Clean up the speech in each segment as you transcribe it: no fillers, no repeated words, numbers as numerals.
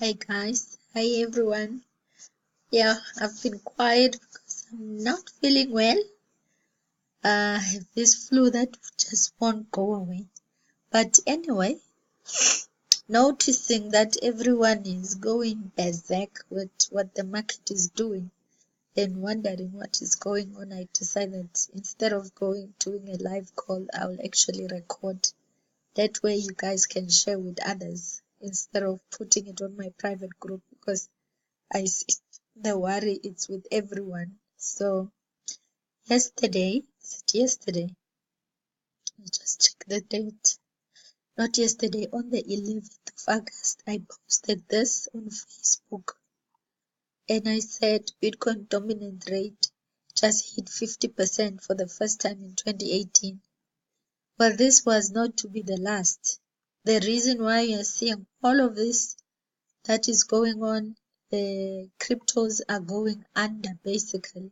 Hi guys, hi everyone. Yeah, I've been quiet because I'm not feeling well. I have this flu that just won't go away. But anyway, noticing that everyone is going berserk with what the market is doing and wondering what is going on, I decided instead of doing a live call, I'll actually record. That way you guys can share with others instead of putting it on my private group because I see the worry it's with everyone. So yesterday, I just check the date. Not yesterday, on the 11th of August, I posted this on Facebook and I said Bitcoin dominant rate just hit 50% for the first time in 2018. But this was not to be the last. The reason why you are seeing all of this that is going on, the cryptos are going under basically.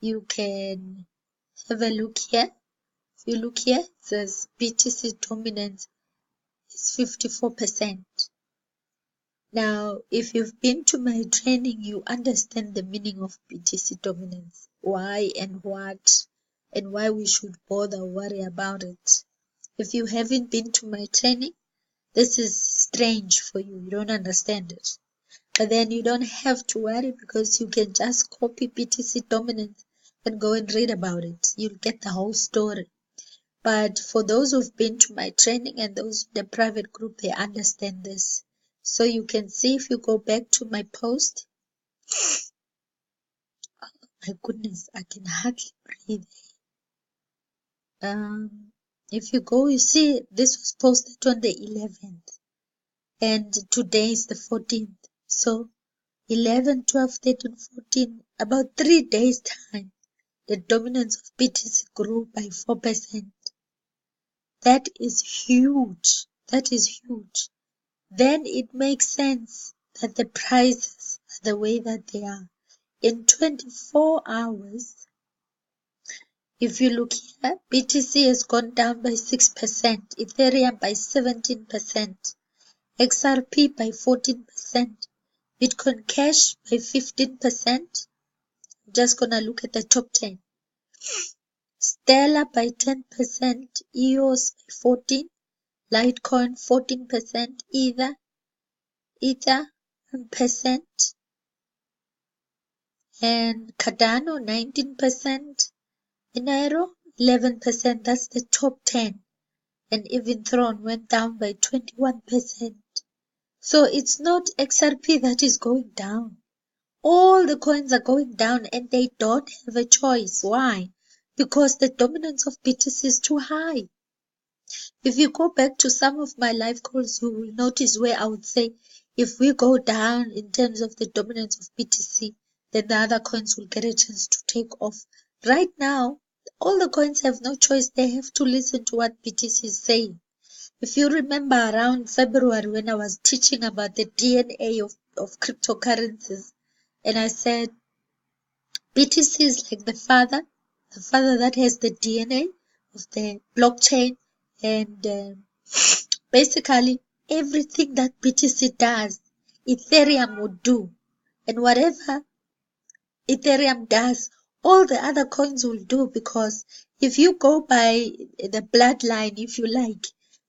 You can have a look here. If you look here, it says BTC Dominance is 54%. Now, if you've been to my training, you understand the meaning of BTC Dominance, why and what, and why we should bother worry about it. If you haven't been to my training, this is strange for you. You don't understand it. But then you don't have to worry because you can just copy BTC Dominance and go and read about it. You'll get the whole story. But for those who've been to my training and those in the private group, they understand this. So you can see if you go back to my post. Oh my goodness, I can hardly breathe. If you go, you see this was posted on the 11th and today is the 14th. So 11, 12, 13, 14, about 3 days time, the dominance of BTC grew by 4%. That is huge. That is huge. Then it makes sense that the prices are the way that they are. In 24 hours, if you look here, BTC has gone down by 6%, Ethereum by 17%, XRP by 14%, Bitcoin Cash by 15%. I'm just going to look at the top 10. Stellar by 10%, EOS by 14%, Litecoin 14%, Ether 1%, and Cardano 19%, Monero 11%. That's the top 10. And even Tron went down by 21%. So it's not XRP that is going down. All the coins are going down and they don't have a choice. Why? Because the dominance of BTC is too high. If you go back to some of my live calls, you will notice where I would say, if we go down in terms of the dominance of BTC, then the other coins will get a chance to take off. Right now, all the coins have no choice. They have to listen to what BTC is saying. If you remember around February when I was teaching about the DNA of cryptocurrencies, and I said BTC is like the father that has the DNA of the blockchain, and basically everything that BTC does, Ethereum would do. And whatever Ethereum does, all the other coins will do, because if you go by the bloodline, if you like,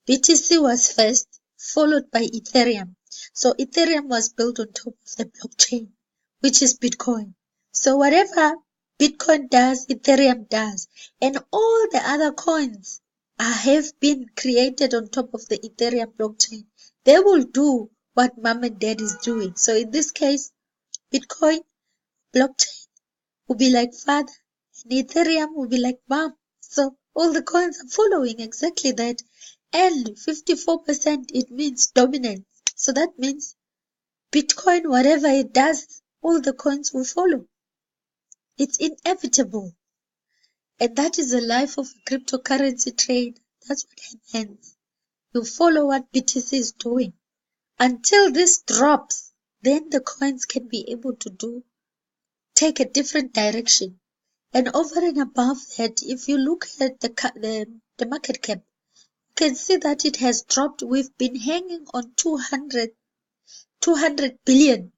BTC was first, followed by Ethereum. So Ethereum was built on top of the blockchain, which is Bitcoin. So whatever Bitcoin does, Ethereum does. And all the other coins have been created on top of the Ethereum blockchain. They will do what mom and dad is doing. So in this case, Bitcoin blockchain will be like father, and Ethereum will be like mom. So all the coins are following exactly that. And 54%, it means dominance. So that means Bitcoin, whatever it does, all the coins will follow. It's inevitable. And that is the life of a cryptocurrency trade. That's what happens. You follow what BTC is doing. Until this drops, then the coins can be able to take a different direction. And over and above that, if you look at the market cap, you can see that it has dropped. We've been hanging on 200 200 billion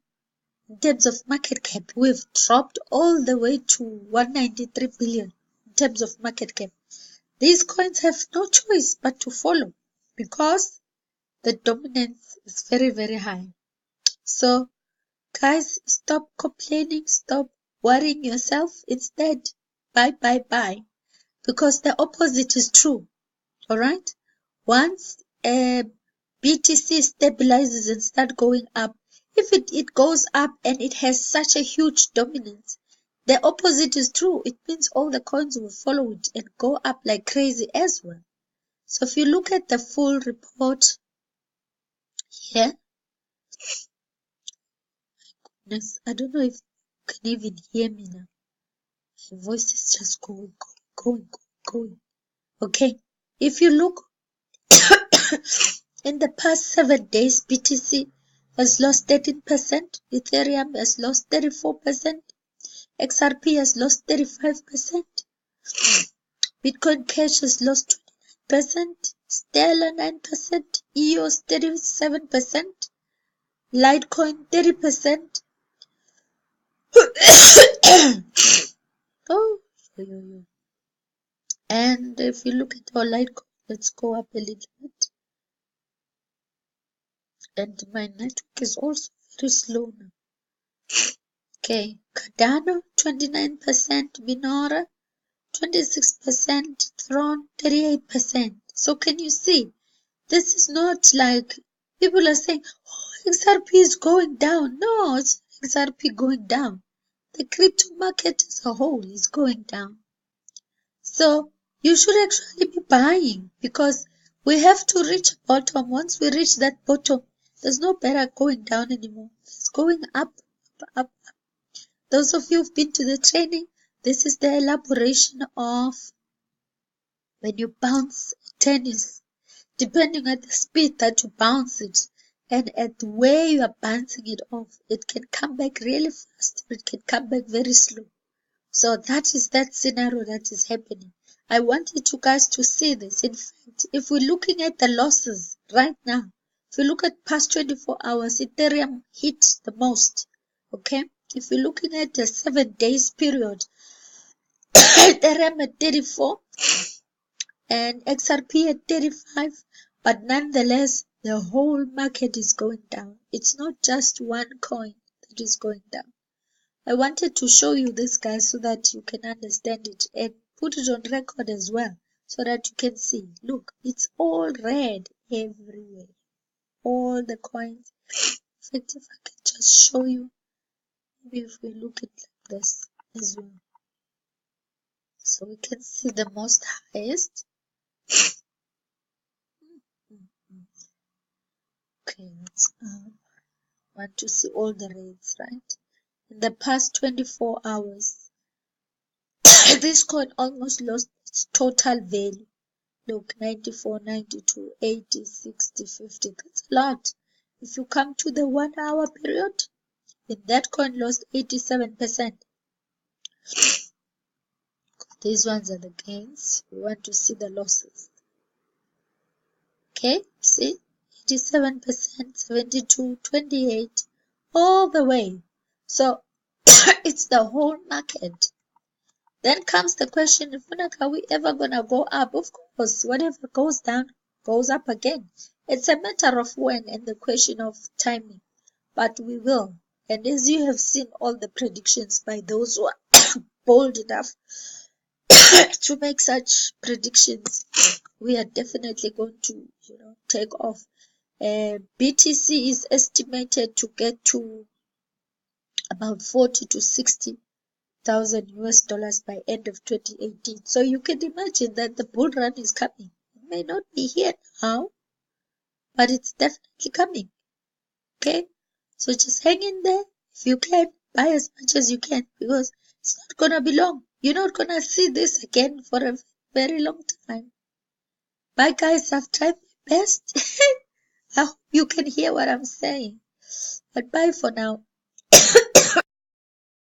in terms of market cap. We've dropped all the way to 193 billion in terms of market cap. These coins have no choice but to follow because the dominance is very, very high. So, guys, stop complaining, stop worrying yourself. Instead, buy. Because the opposite is true. Alright? Once BTC stabilizes and start going up, if it goes up and it has such a huge dominance, the opposite is true. It means all the coins will follow it and go up like crazy as well. So if you look at the full report here, I don't know if you can even hear me now. My voice is just going. Okay, if you look in the past 7 days, BTC has lost 13%, Ethereum has lost 34%, XRP has lost 35%, Bitcoin Cash has lost 29%, Stellar 9%, EOS 37%, Litecoin 30%. And if you look at our Litecoin, let's go up a little bit. And my network is also very slow now. Okay, Cardano 29%, Minora 26%, Tron 38%. So can you see? This is not like people are saying, oh, XRP is going down. No, it's XRP going down. The crypto market as a whole is going down. So you should actually be buying because we have to reach a bottom. Once we reach that bottom, there's no better going down anymore. It's going up. Those of you who've been to the training, this is the elaboration of when you bounce tennis. Depending on the speed that you bounce it and at the way you are bouncing it off, it can come back really fast, it can come back very slow. So that is that scenario that is happening. I want you guys to see this. In fact, if we're looking at the losses right now, if you look at past 24 hours, Ethereum hit the most. Okay? If you're looking at the 7 days period, Ethereum at 34 and XRP at 35, but nonetheless, the whole market is going down. It's not just one coin that is going down. I wanted to show you this, guys, so that you can understand it and put it on record as well, so that you can see. Look, it's all red everywhere. All the coins. In fact, if I can just show you, maybe if we look at like this as well. So we can see the most highest. Okay, let's want to see all the rates, right? In the past 24 hours, this coin almost lost its total value. Look, 94, 92, 80, 60, 50. That's a lot. If you come to the 1 hour period, then that coin lost 87%. These ones are the gains. We want to see the losses. Okay, see? 87%, 72, 28, all the way. So, it's the whole market. Then comes the question, Funeka, are we ever going to go up? Of course, whatever goes down, goes up again. It's a matter of when and the question of timing. But we will. And as you have seen all the predictions by those who are bold enough to make such predictions, we are definitely going to, take off. BTC is estimated to get to about 40 to 60,000 US dollars by end of 2018. So you can imagine that the bull run is coming. It may not be here now, but it's definitely coming. Okay, so just hang in there. If you can, buy as much as you can because it's not gonna be long. You're not gonna see this again for a very long time. Bye, guys. I've tried my best. I hope you can hear what I'm saying. But bye for now.